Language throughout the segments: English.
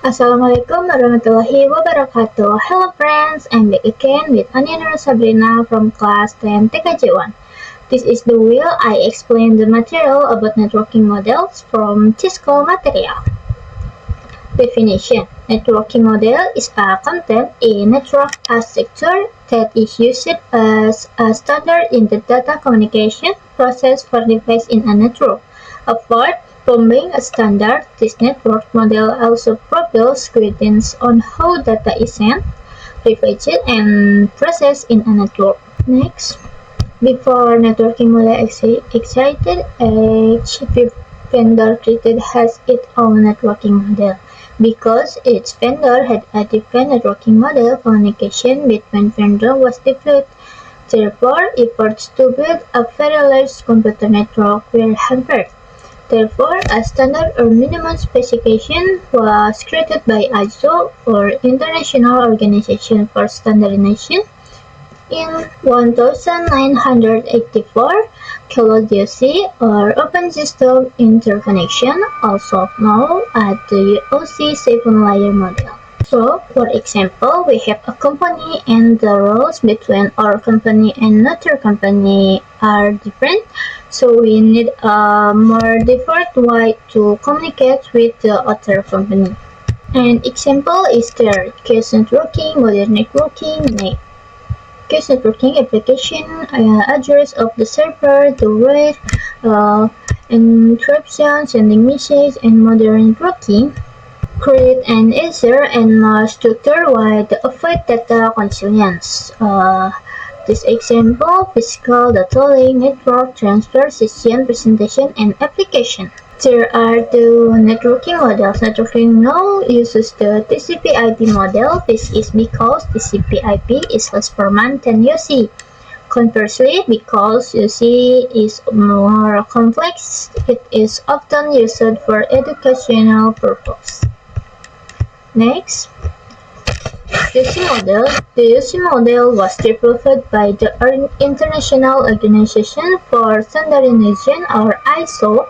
Assalamualaikum warahmatullahi wabarakatuh. Hello friends, I'm back again with Aniana Sabrina from class 10 TKJ1. This is the wheel I explain the material about networking models from Cisco material. Definition: networking model is a content in network architecture that is used as a standard in the data communication process for devices in a network. Apart from being a standard, this network model also provides guidance on how data is sent, received, and processed in a network. Next, before networking model existed, each vendor treated has its own networking model. Because each vendor had a different networking model, communication between vendors was developed. Therefore, efforts to build a very large computer network were hampered. Therefore, a standard or minimum specification was created by ISO, or International Organization for Standardization, in 1984. CoLoDOC, or Open System Interconnection, also known as the OC 7-layer model. So, for example, we have a company and the roles between our company and another company are different. So we need a more different way to communicate with the other company. An example is there: cache networking, modern networking, cache networking application, address of the server, the rate, encryption, sending message, and modern networking create an easier and more structured way to avoid data concealance. This example, physical data link, network transfer, session, presentation, and application. There are two networking models. Networking now uses the TCP/IP model. This is because TCP/IP is less performant than UC. Conversely, because UC is more complex, it is often used for educational purposes. Next, UC model. The UC model was developed by the International Organization for Standardization, or ISO,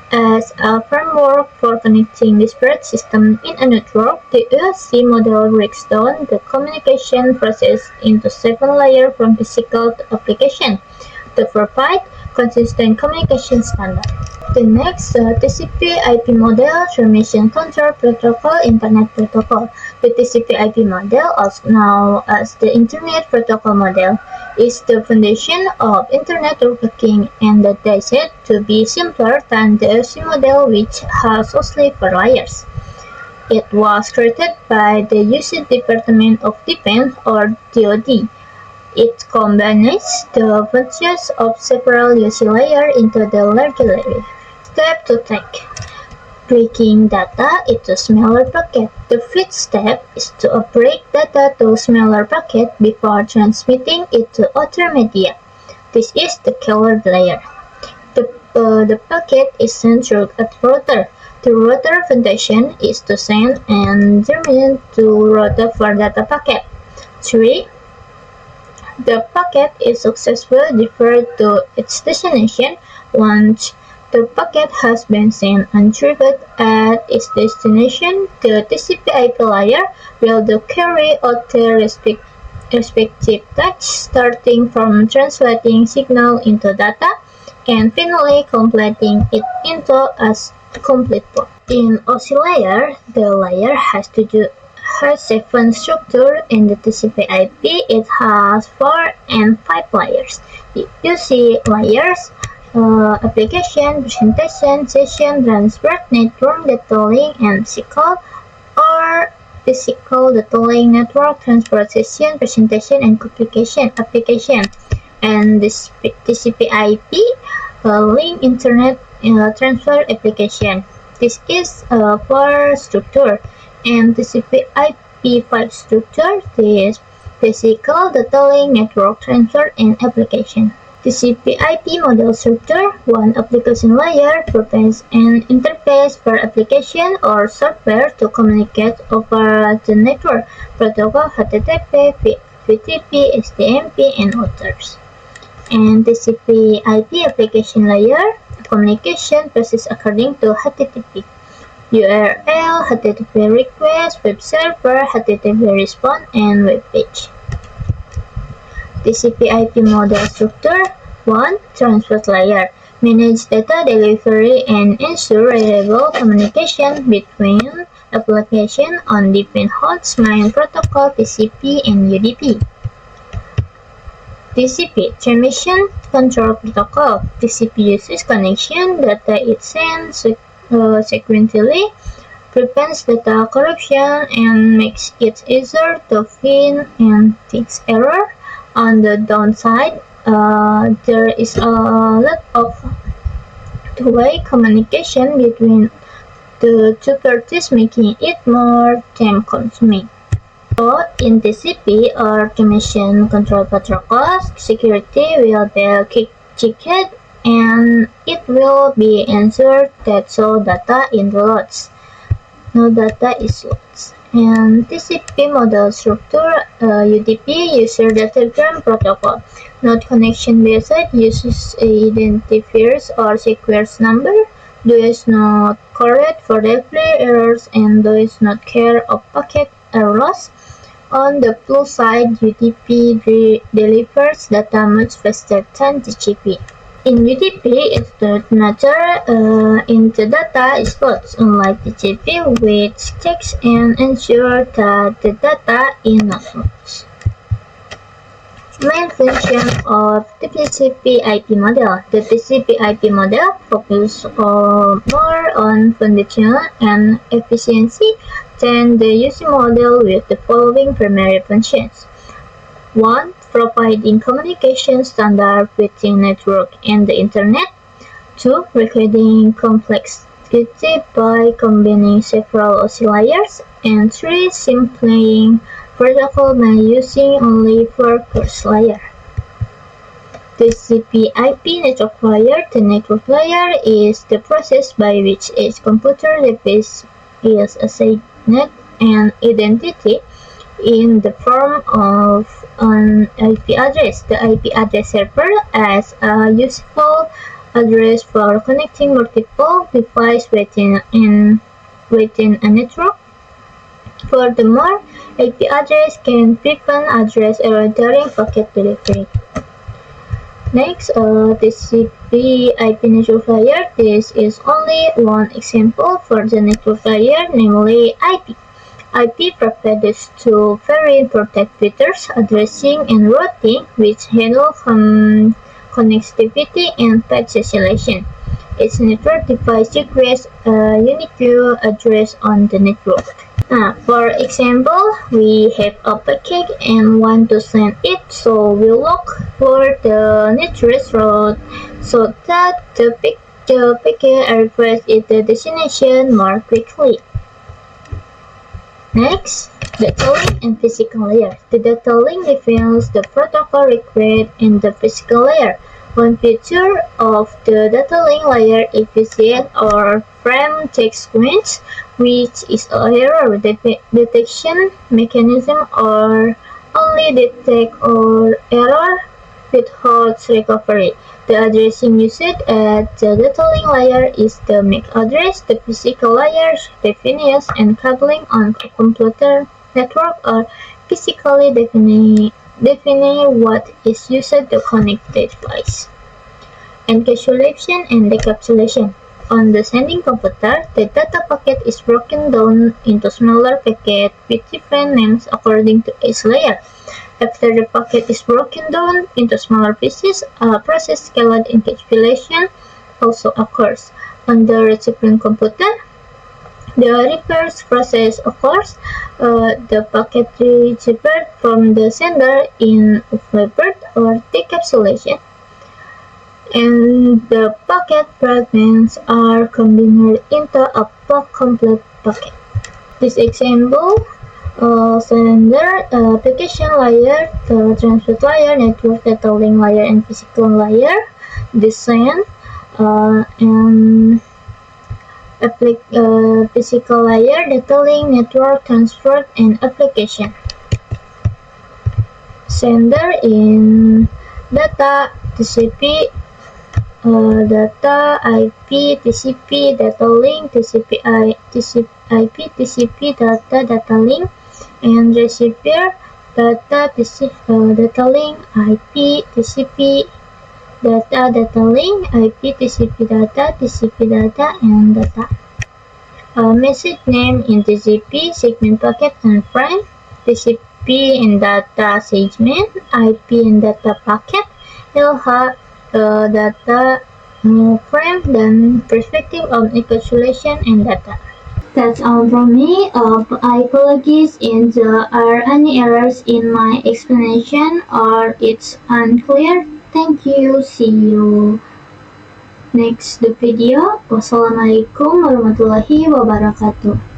as a framework for connecting disparate systems in a network. The UC model breaks down the communication process into 7 layers from physical to application to provide consistent communication standard. The next, TCP/IP model, Transmission Control Protocol, Internet Protocol. The TCP/IP model, also known as the Internet Protocol model, is the foundation of Internet networking and that is said to be simpler than the UC model, which has only 4 layers. It was created by the US Department of Defense, or DoD. It combines the functions of several UC layers into the larger layer. Step to take: breaking data into smaller packets. The first step is to break data to smaller packets before transmitting it to other media. This is the killer layer. The packet is sent through a router. The router function is to send and terminate to router for data packet. 3. The packet is successfully delivered to its destination. Once the packet has been sent and retrieved at its destination, the TCP/IP layer will carry out the respective tasks, starting from translating signal into data and finally completing it into a complete port. In OC layer, the layer has 7 structures. In the TCP/IP, it has 4 and 5 layers. The UC layers: application, presentation, session, transport, network, data link, and physical data link, network, transport, session, presentation, and application. And this TCP/IP link, internet transfer, application. This is 4 structure. And TCP/IP 5 structure is physical, data link, network, transfer, and application. TCP/IP model structure: 1 application layer provides an interface for application or software to communicate over the network protocol, HTTP, FTP, SDMP, and others. And TCP/IP application layer: communication process according to HTTP. URL, HTTP request, web server, HTTP response, and web page. TCP/IP model structure. 1. Transport layer. Manage data delivery and ensure reliable communication between applications on different hosts, main protocol, TCP, and UDP. TCP, Transmission Control Protocol. TCP uses connection data it sends sequentially, prevents data corruption, and makes it easier to find and fix error. On the downside, there is a lot of two-way communication between the two parties, making it more time-consuming. So, in TCP or Transmission Control Protocol, security will be checked and it will be ensured that so data in the loads. No data is lost. And TCP model structure, UDP, User Datagram Protocol. Node connection based uses identifiers or sequence number, does not correct for every errors, and does not care of packet error loss. On the plus side, UDP delivers data much faster than TCP. In UDP, it does matter in the data is lost, unlike TCP, which checks and ensures that the data is not lost. Main function of the TCP/IP model. The TCP/IP model focuses more on foundation and efficiency than the UC model with the following primary functions. 1. Providing communication standard between network and the internet. 2. Reducing complexity by combining several OSI layers. And 3. Simplifying protocol by using only four first layer. The TCP/IP network layer. The network layer is the process by which each computer device is assigned an identity in the form of an IP address. The IP address server as a useful address for connecting multiple devices within a network. Furthermore, IP address can prevent address error during packet delivery. Next, TCP/IP network layer. This is only one example for the network layer, namely IP. IP provides two very important features, addressing and routing, which handle connectivity and path isolation. Each network device requires a unique address on the network. For example, we have a packet and want to send it, so we look for the nearest route so that the packet arrives at the destination more quickly. Next, data link and physical layer. The data link defines the protocol required in the physical layer. One feature of the data link layer is efficient or frame text sequence, which is a error detection mechanism or only detect or error without recovery. The addressing used at the data link layer is the MAC address. The physical layers defines and cabling on a computer network are physically defining what is used to connect the device. Encapsulation and decapsulation. On the sending computer, the data packet is broken down into smaller packets with different names according to each layer. After the packet is broken down into smaller pieces, a process called encapsulation also occurs. On the receiving computer, the reverse process occurs. The packet received from the sender in flavored or decapsulation, and the packet fragments are combined into a complete packet. This example, sender, application layer, the transport layer, network data link layer, and physical layer, design, and physical layer, data link, network, transport, and application. Sender in data, TCP, data, IP, TCP, data link, IP, TCP, data link, and receiver, data link, IP, TCP, data link, IP, TCP data, and data. Message name in TCP, segment packet and frame, TCP in data segment, IP in data packet, LH data frame, dan perspective of encapsulation and data. That's all from me. I apologize if there are any errors in my explanation or it's unclear. Thank you. See you next video. Wassalamualaikum warahmatullahi wabarakatuh.